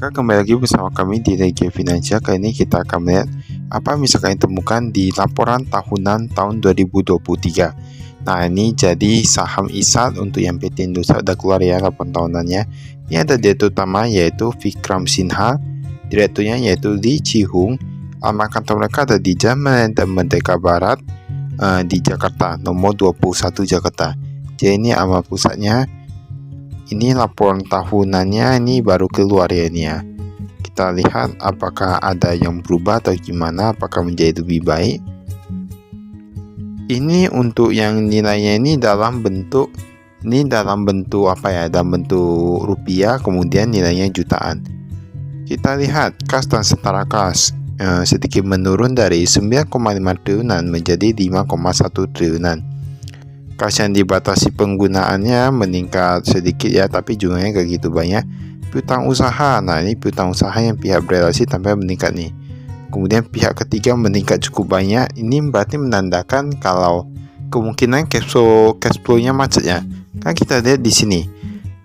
Kak, kembali lagi bersama kami di Regia Finansial. Kali ini kita akan melihat apa misalkan yang ditemukan di laporan tahunan tahun 2023. Nah, ini jadi saham ISAT untuk yang PT Indosat udah keluar ya laporan tahunannya. Ini ada direktur utama yaitu Vikram Sinha, direkturnya yaitu Lee Chi-hung. Alamat kantor mereka ada di Jalan Merdeka Barat di Jakarta, nomor 21 Jakarta. Jadi ini alamat pusatnya. Ini laporan tahunannya ini baru keluar ya ini ya. Kita lihat apakah ada yang berubah atau gimana, apakah menjadi lebih baik. Ini untuk yang nilainya ini dalam bentuk apa ya? Dalam bentuk rupiah, kemudian nilainya jutaan. Kita lihat kas dan setara kas sedikit menurun dari 9,5 triliunan menjadi 5,1 triliunan. Kas yang dibatasi penggunaannya meningkat sedikit ya, tapi jumlahnya gak gitu banyak. Piutang usaha, nah ini piutang usaha yang pihak berelasi tampaknya meningkat nih. Kemudian pihak ketiga meningkat cukup banyak. Ini berarti menandakan kalau kemungkinan cash flow-nya macet ya. Kan kita lihat di sini.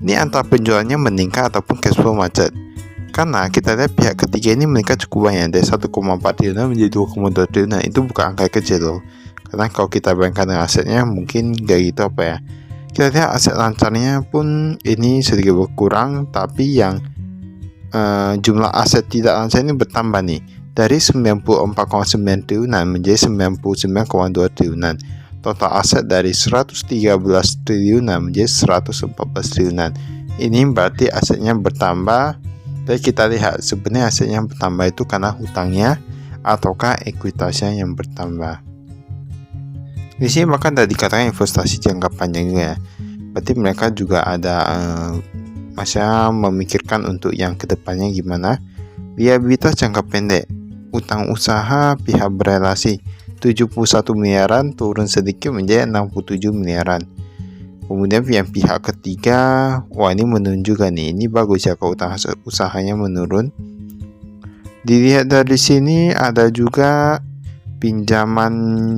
Ini antara penjualannya meningkat ataupun cash flow macet. Karena kita lihat pihak ketiga ini meningkat cukup banyak dari 1,4 triliunan menjadi 2,2 triliunan. Itu bukan angka kecil loh. Karena kalau kita bandingkan dengan asetnya mungkin gak gitu apa ya. Kita lihat aset lancarnya pun ini sedikit berkurang, tapi yang jumlah aset tidak lancar ini bertambah nih. Dari 94,9 triliunan menjadi 99,2 triliunan. Total aset dari 113 triliunan menjadi 114 triliunan. Ini berarti asetnya bertambah. Dan kita lihat sebenarnya asetnya bertambah itu karena hutangnya ataukah ekuitasnya yang bertambah. Di sini bahkan tadi dikatakan investasi jangka panjang juga ya. Berarti mereka juga ada masa memikirkan untuk yang kedepannya gimana. Liabilitas jangka pendek, utang usaha pihak berelasi 71 miliaran turun sedikit menjadi 67 miliaran. Kemudian yang pihak ketiga, wah ini menurun juga nih. Ini bagus ya kalau utang usahanya menurun. Dilihat dari sini ada juga pinjaman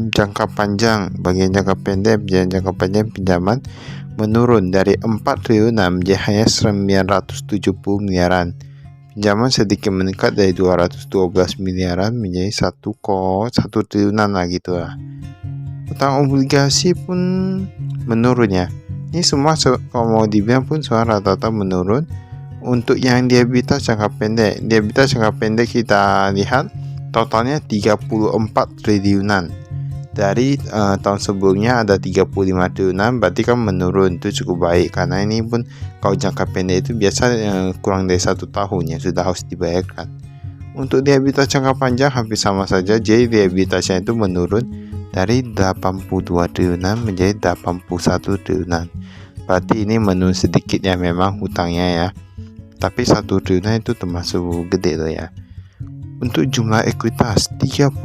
jangka panjang, bagian jangka pendek, pinjaman menurun dari 4 triliunan menjadi hanya 970 miliaran. Pinjaman sedikit meningkat dari 212 miliaran menjadi 1 triliunan lah gitu lah. Utang obligasi pun menurun ya. Ini semua kalau mau dibilang pun semua rata-rata menurun. Untuk yang liabilitas jangka pendek kita lihat totalnya 34 triliunan. Dari tahun sebelumnya ada 35 triliunan, berarti kan menurun, itu cukup baik. Karena ini pun kalau jangka pendek itu biasa kurang dari 1 tahun ya sudah harus dibayarkan. Untuk liabilitas jangka panjang hampir sama saja, jadi liabilitasnya itu menurun dari 82 triliunan menjadi 81 triliunan. Berarti ini menurun sedikit ya memang hutangnya ya. Tapi 1 triliunan itu termasuk gede loh ya. Untuk jumlah ekuitas 31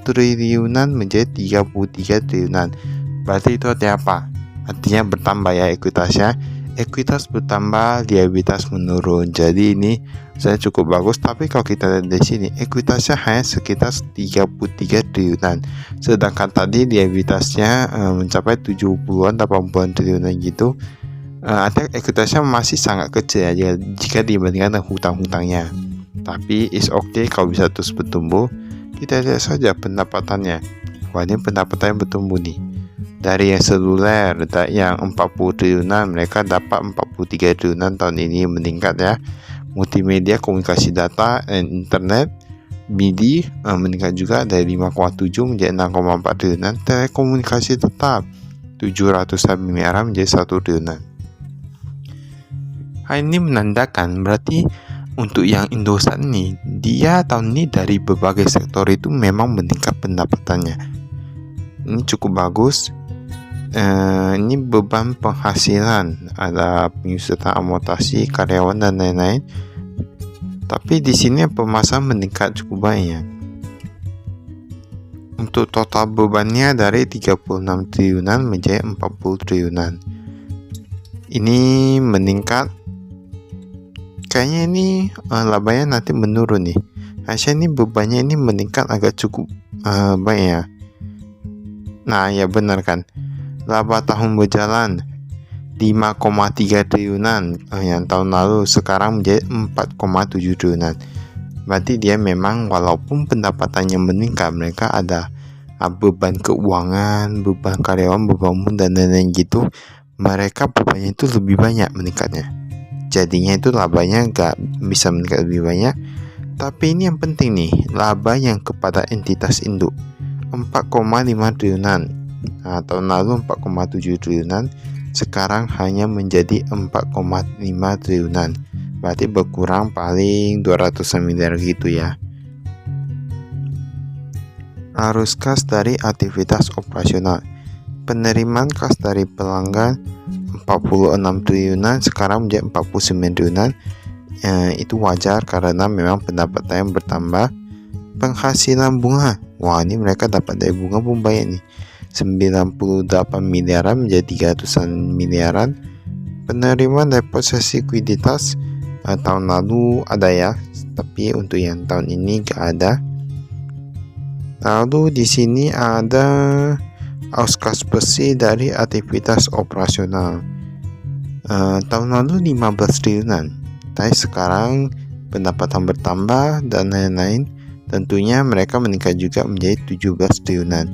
triliunan menjadi 33 triliunan. Berarti itu artinya apa? Artinya bertambah ya ekuitasnya. Ekuitas bertambah, liabilitas menurun. Jadi ini saya cukup bagus. Tapi kalau kita lihat di sini, ekuitasnya hanya sekitar 33 triliunan. Sedangkan tadi liabilitasnya mencapai 70-an, 80-an triliunan gitu. Artinya ekuitasnya masih sangat kecil ya jika dibandingkan dengan hutang-hutangnya. Tapi is okay kalau bisa terus bertumbuh. Kita lihat saja pendapatannya. Wah ini pendapatannya bertumbuh nih. Dari yang seluler yang 40 triliunan mereka dapat 43 triliunan tahun ini, meningkat ya. Multimedia, komunikasi data, dan internet, MIDI meningkat juga dari 5,7 menjadi 6,4 triliunan. Telekomunikasi tetap 700 miliaran menjadi 1 triliunan. Hal ini menandakan berarti untuk yang Indosat ini, dia tahun ini dari berbagai sektor itu memang meningkat pendapatannya. Ini cukup bagus. Ini beban penghasilan, ada penyusutan amortasi, karyawan dan lain-lain. Tapi di sini pemasaran meningkat cukup banyak. Untuk total bebannya dari 36 triliunan menjadi 40 triliunan. Ini meningkat. Kayaknya ini labanya nanti menurun nih. Harusnya ini bebannya ini meningkat agak cukup banyak ya. Nah ya benar kan. Laba tahun berjalan 5,3 triliunan yang tahun lalu, sekarang menjadi 4,7 triliunan. Berarti dia memang walaupun pendapatannya meningkat, mereka ada beban keuangan, beban karyawan, beban umum dan lain-lain gitu. Mereka bebannya itu lebih banyak meningkatnya. Jadinya itu labanya nggak bisa meningkat lebih banyak. Tapi ini yang penting nih, laba yang kepada entitas induk 4,5 triliunan. Nah, tahun lalu 4,7 triliunan, sekarang hanya menjadi 4,5 triliunan. Berarti berkurang paling 200 miliar gitu ya. Arus kas dari aktivitas operasional. Penerimaan kas dari pelanggan 46 triliunan, sekarang menjadi 49 triliunan. Itu wajar karena memang pendapatannya bertambah. Penghasilan bunga, wah ini mereka dapat dari bunga pun banyak nih, 98 miliaran menjadi 300-an miliaran. Penerimaan dari proses likuiditas tahun lalu ada ya, tapi untuk yang tahun ini gak ada. Lalu di sini ada arus kas bersih dari aktivitas operasional. Tahun lalu 15 triliunan, tapi sekarang pendapatan bertambah dan lain-lain. Tentunya mereka meningkat juga menjadi 17 triliunan.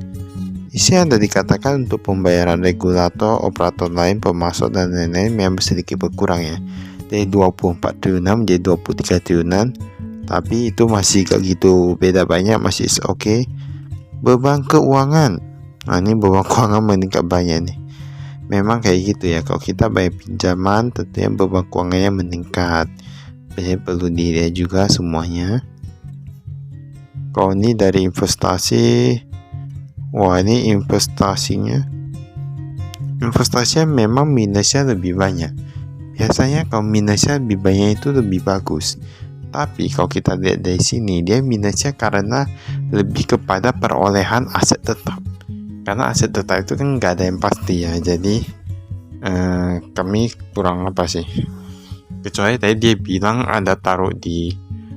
Isi ada dikatakan untuk pembayaran regulator, operator lain, pemasok dan lain-lain memang sedikit berkurang ya. Dari 24 triliunan menjadi 23 triliunan. Tapi itu masih gak gitu beda banyak, masih oke. Beban keuangan. Nah, ini beban keuangan meningkat banyak nih. Memang kayak gitu ya, kalau kita bayar pinjaman tentunya beban keuangannya meningkat. Jadi perlu dilihat juga semuanya. Kalau ini dari investasi, wah ini investasinya memang minusnya lebih banyak. Biasanya kalau minusnya lebih banyak itu lebih bagus. Tapi kalau kita lihat dari sini, dia minusnya karena lebih kepada perolehan aset tetap. Karena aset tetap itu kan nggak ada yang pasti ya. Jadi kami kurang apa sih? Kecuali tadi dia bilang ada taruh di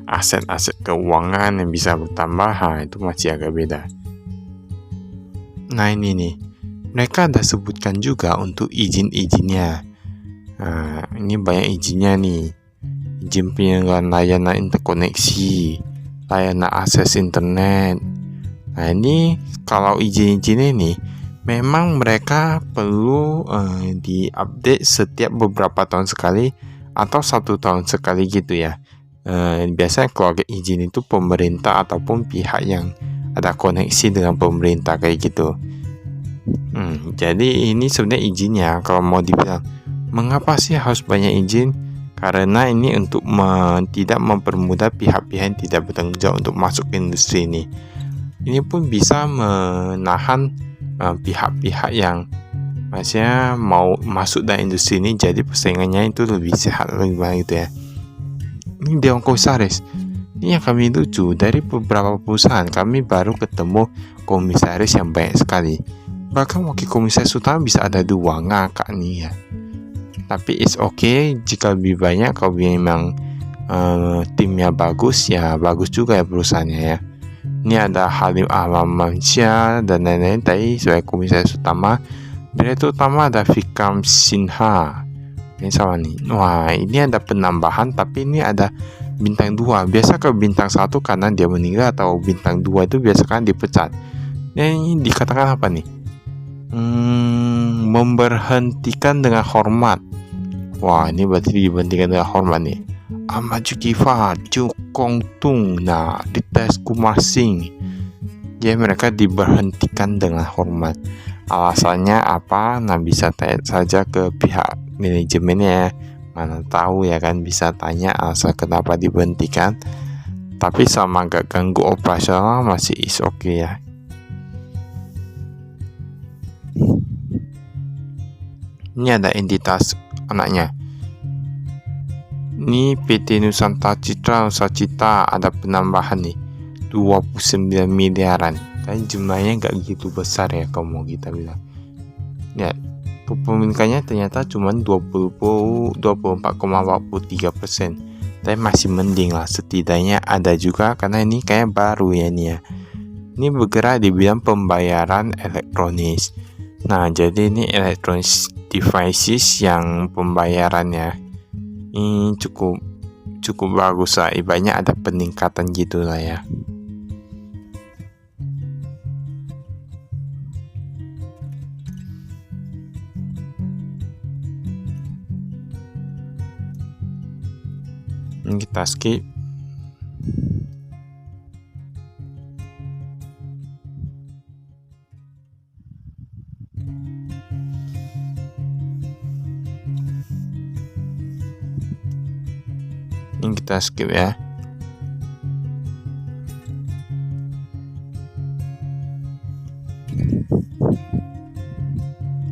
aset-aset keuangan yang bisa bertambah, itu masih agak beda. Nah ini nih, mereka ada sebutkan juga untuk izin-izinnya. Nah, ini banyak izinnya nih. Izin penyelenggaraan layanan interkoneksi, layanan akses internet. Nah ini kalau izin-izinnya nih, memang mereka perlu diupdate setiap beberapa tahun sekali atau 1 tahun sekali gitu ya. Biasanya kalau izin itu pemerintah ataupun pihak yang ada koneksi dengan pemerintah kayak gitu. Jadi ini sebenarnya izinnya, kalau mau dibilang mengapa sih harus banyak izin? Karena ini untuk tidak mempermudah pihak-pihak yang tidak bertanggung jawab untuk masuk ke industri ini. Ini pun bisa menahan pihak-pihak yang maksudnya mau masuk dalam industri ini, jadi persaingannya itu lebih sehat, lebih baik gitu ya. Ini Dewan Komisaris. Ini yang kami lucu, dari beberapa perusahaan kami baru ketemu komisaris yang banyak sekali. Bahkan wakil komisaris utama bisa ada 2, ngakak nih ya. Tapi it's okay jika lebih banyak. Kalau memang timnya bagus ya bagus juga ya perusahaannya ya. Ini ada Halim Ahmadmansyah dan lain-lain tadi sebagai komisaris utama. Direktur utama ada Vikram Sinha. Ini sama nih. Wah ini ada penambahan, tapi ini ada bintang 2. Biasa ke bintang 1 karena dia meninggal, atau bintang 2 itu biasa kan dipecat. Ini dikatakan apa nih? Memberhentikan dengan hormat. Wah ini berarti diberhentikan dengan hormat nih. Ahmad Zulkifli, Jukong Tung, nah dites Kumasing. Jadi mereka diberhentikan dengan hormat. Alasannya apa? Nah bisa tanya saja ke pihak manajemennya, mana tahu ya kan, bisa tanya alasan kenapa diberhentikan. Tapi sama gak ganggu operasional masih is okay ya. Ini ada entitas anaknya. Ini PT Nusantara Citra ada penambahan nih 29 miliaran. Tapi jumlahnya gak gitu besar ya kalau mau kita bilang. Ya, kepemilikannya ternyata cuma 24,43%. Tapi masih mending lah, setidaknya ada juga karena ini kayak baru ya nih ya. Ini bergerak di bidang pembayaran elektronis. Nah, jadi ini elektronis devices yang pembayarannya ini cukup bagus lah, banyak ada peningkatan gitu lah ya. Ini kita skip. Ini kita skip ya.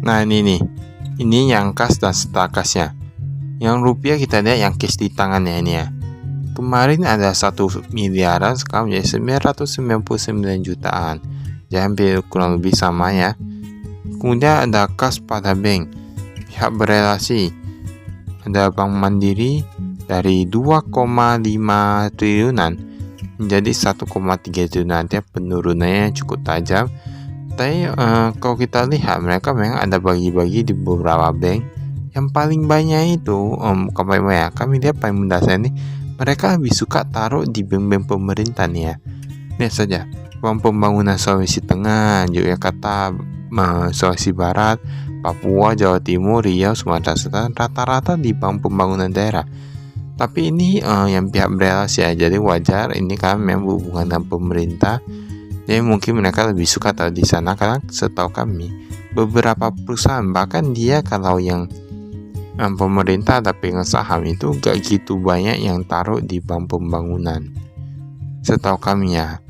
Nah ini nih, ini yang kas dan setara kasnya. Yang rupiah kita lihat yang cash di tangannya ini ya. Kemarin ada 1 miliaran, sekarang menjadi 999 jutaan. Jadi hampir kurang lebih sama ya. Kemudian ada kas pada bank, pihak berelasi. Ada Bank Mandiri dari 2,5 triliunan menjadi 1,3 triliunan. Artinya penurunannya cukup tajam. Tapi kalau kita lihat mereka memang ada bagi-bagi di beberapa bank. Yang paling banyak itu kami lihat paling mendasar ini, mereka lebih suka taruh di bank-bank pemerintah nih ya. Lihat saja, Bank Pembangunan Sulawesi Tengah, Yogyakarta, Sulawesi Barat, Papua, Jawa Timur, Riau, Sumatera Selatan, rata-rata di Bank Pembangunan Daerah. Tapi ini yang pihak berelasi ya, jadi wajar ini kan memang berhubungan dengan pemerintah. Jadi mungkin mereka lebih suka taruh di sana, karena setahu kami beberapa perusahaan bahkan dia kalau yang pemerintah ada pegang saham itu gak gitu banyak yang taruh di Bank Pembangunan, setahu kami ya.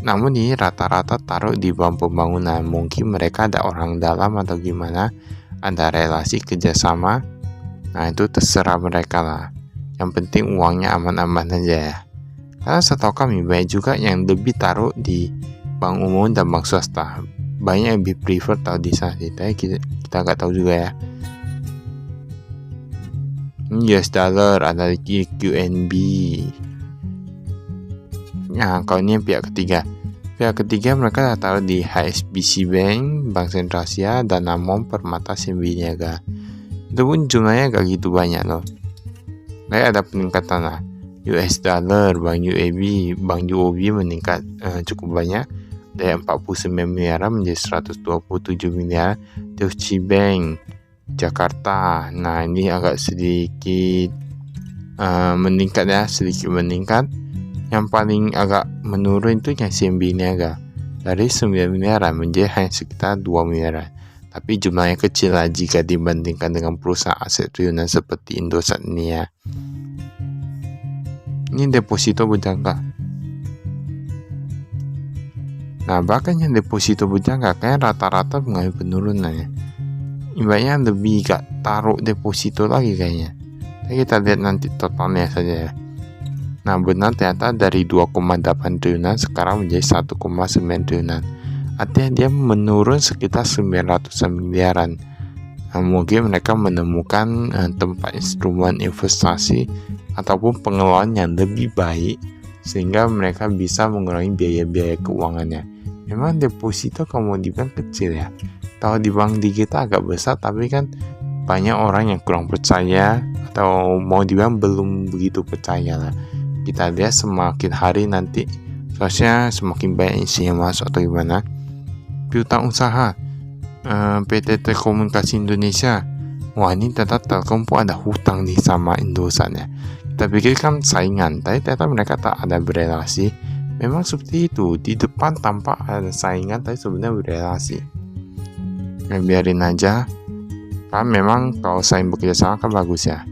Namun ini rata-rata taruh di Bank Pembangunan. Mungkin mereka ada orang dalam atau gimana, ada relasi kerjasama. Nah itu terserah mereka lah. Yang penting uangnya aman-aman aja ya. Karena setahu kami banyak juga yang lebih taruh di bank umum dan bank swasta. Banyak yang lebih prefer taruh di sana. Tapi kita nggak tahu juga ya. US dollar ada di QNB. Nah kalau ini pihak ketiga. Pihak ketiga mereka taruh di HSBC Bank, Bank Sentral Asia, dan Danamon Permata Simbiniaga. Itu pun jumlahnya gak gitu banyak loh. Tapi ada peningkatan lah. US dollar, Bank UAB, Bank UOB meningkat cukup banyak dari 49 miliar menjadi 127 miliar. Deutsche Bank Jakarta, nah ini agak sedikit meningkat ya, sedikit meningkat. Yang paling agak menurun itu yang Simbiniaga, dari 9 miliaran menjadi hanya sekitar 2 miliaran. Tapi jumlahnya kecil lah jika dibandingkan dengan perusahaan aset triliunan seperti Indosat ini ya. Ini deposito berjangka. Nah bahkan yang deposito berjangka kayaknya rata-rata mengalami penurunan ya. Ibaratnya lebih gak taruh deposito lagi kayaknya. Tapi kita lihat nanti totalnya saja ya. Nah benar ternyata dari 2,8 triliunan sekarang menjadi 1,9 triliunan. Artinya dia menurun sekitar 900 miliaran. Nah, mungkin mereka menemukan tempat instrumen investasi ataupun pengelolaan yang lebih baik sehingga mereka bisa mengurangi biaya-biaya keuangannya. Memang deposito kalau dibilang kecil ya. Kalau di bank digital agak besar, tapi kan banyak orang yang kurang percaya atau mau dibilang belum begitu percaya lah. Kita lihat semakin hari nanti soalnya semakin banyak isinya masuk atau gimana. Piutang usaha PT Telekomunikasi Indonesia, wah ini ternyata Telkom pun ada hutang nih sama Indosat ya. Kita pikir kan saingan, tapi ternyata mereka tak ada berelasi. Memang seperti itu, di depan tampak ada saingan tapi sebenarnya berelasi. Nah, biarin aja, kan memang kalau saing bekerja sama kan bagus ya.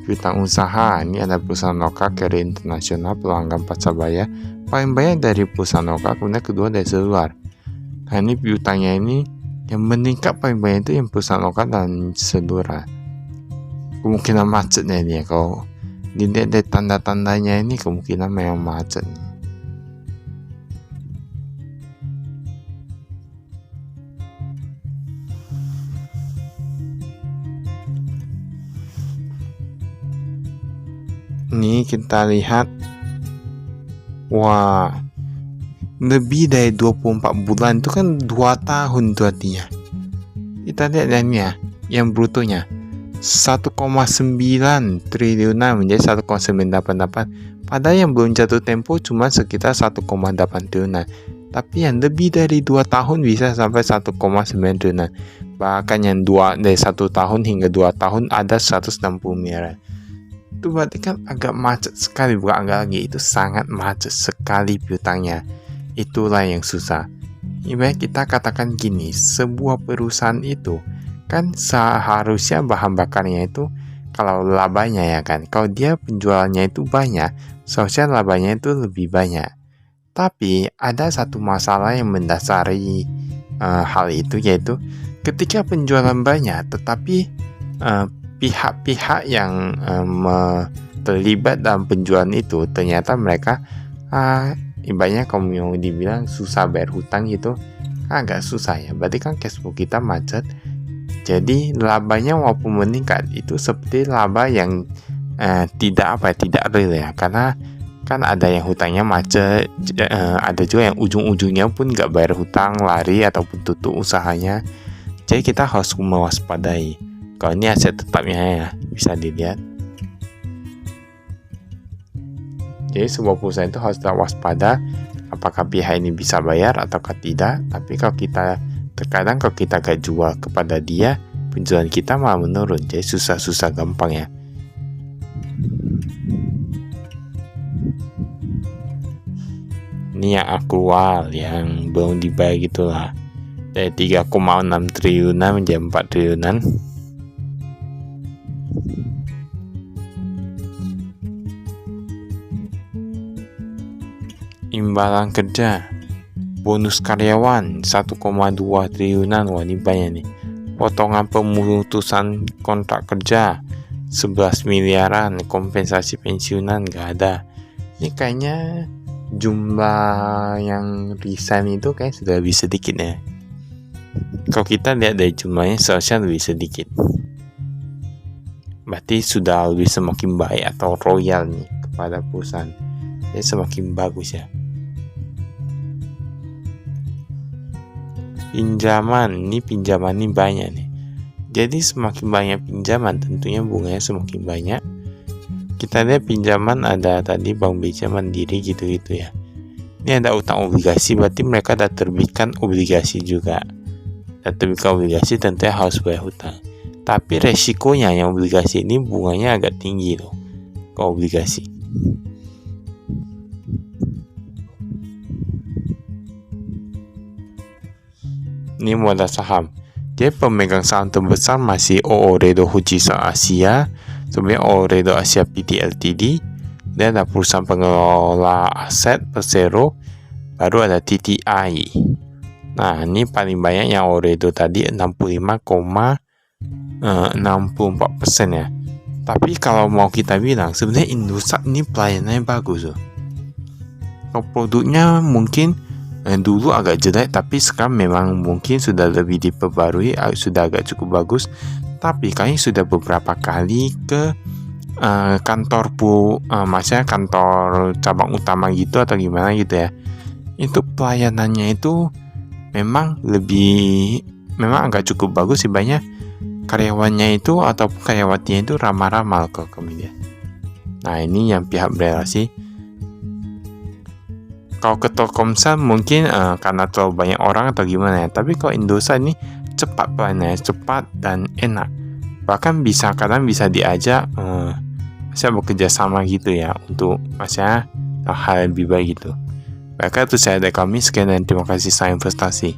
Piutang usaha, ini ada perusahaan lokal, Carrier Internasional, pelanggan Pasarjaya, paling banyak dari perusahaan lokal, kemudian kedua dari seluar. Nah ini piutangnya ini yang meningkat paling banyak itu yang perusahaan lokal dan seluar. Kemungkinan macetnya ini ya, kalau dilihat dari tanda-tandanya ini kemungkinan memang macet. Ini kita lihat, wah lebih dari 24 bulan itu kan 2 tahun itu artinya. Kita lihat dan ya, yang brutonya 1,9 triliunan menjadi 1,988. Padahal yang belum jatuh tempo cuma sekitar 1,8 triliunan. Tapi yang lebih dari 2 tahun bisa sampai 1,9 triliunan. Bahkan yang dari 1 tahun hingga 2 tahun ada 160 miliar. Itu berarti kan agak macet sekali, bukan agak lagi, itu sangat macet sekali piutangnya. Itulah yang susah. Ibarat kita katakan gini, sebuah perusahaan itu kan seharusnya bahan bakarnya itu kalau labanya ya kan, kalau dia penjualannya itu banyak, seharusnya labanya itu lebih banyak. Tapi ada satu masalah yang mendasari hal itu, yaitu ketika penjualan banyak tetapi pihak-pihak yang terlibat dalam penjualan itu ternyata mereka ibaratnya kalau mau dibilang susah bayar hutang gitu, agak susah ya, berarti kan cash flow kita macet. Jadi labanya walaupun meningkat itu seperti laba yang tidak real ya, karena kan ada yang hutangnya macet, ada juga yang ujung-ujungnya pun nggak bayar hutang, lari ataupun tutup usahanya. Jadi kita harus mewaspadai. Kalau ini aset tetapnya ya, bisa dilihat. Jadi sebuah perusahaan itu harus waspada apakah pihak ini bisa bayar ataukah tidak. Tapi terkadang kalau kita gak jual kepada dia, penjualan kita malah menurun. Jadi susah-susah gampang ya. Ini yang aktual, yang belum dibayar gitulah. Dari 3,6 triliunan menjadi 4 triliunan. Imbalan kerja, bonus karyawan 1,2 triliunan, wah ini banyak nih. Potongan pemutusan kontrak kerja 11 miliaran, kompensasi pensiunan gak ada. Ini kayaknya jumlah yang resign itu kayak sudah lebih sedikit ya. Kalau kita lihat dari jumlahnya seharusnya lebih sedikit. Berarti sudah lebih semakin baik atau royal nih kepada perusahaan. Jadi semakin bagus ya. Pinjaman ini banyak nih. Jadi semakin banyak pinjaman tentunya bunganya semakin banyak. Kita lihat pinjaman ada tadi Bank BCA, Mandiri gitu-gitu ya. Ini ada utang obligasi, berarti mereka ada terbitkan obligasi juga. Dan terbitkan obligasi tentunya harus bayar hutang. Tapi resikonya yang obligasi ini bunganya agak tinggi loh ke obligasi. Ini modal saham. Jadi pemegang saham terbesar masih Ooredoo Fujitsu Asia, sebenarnya Ooredoo Asia Pte Ltd, dan ada perusahaan pengelola aset Persero, baru ada TTI. Nah ini paling banyak yang Ooredoo tadi 65,64% ya. Tapi kalau mau kita bilang sebenarnya Indosat ini pelayanannya bagus loh. Kalau produknya mungkin dulu agak jelek, tapi sekarang memang mungkin sudah lebih diperbarui, sudah agak cukup bagus. Tapi kami sudah beberapa kali ke kantor maksudnya kantor cabang utama gitu atau gimana gitu ya. Itu pelayanannya itu memang agak cukup bagus sih, banyak karyawannya itu ataupun karyawatinya itu ramah-ramah ke kemudian. Nah ini yang pihak berelasi. Kalau ke Telkomsel mungkin karena terlalu banyak orang atau gimana ya. Tapi kalau Indosat ini cepat pelayanannya, cepat dan enak. Bahkan kadang bisa diajak saya bekerja sama gitu ya, untuk hal lebih baik gitu. Bahkan itu saya dari kami, sekian dan terima kasih, saya investasi.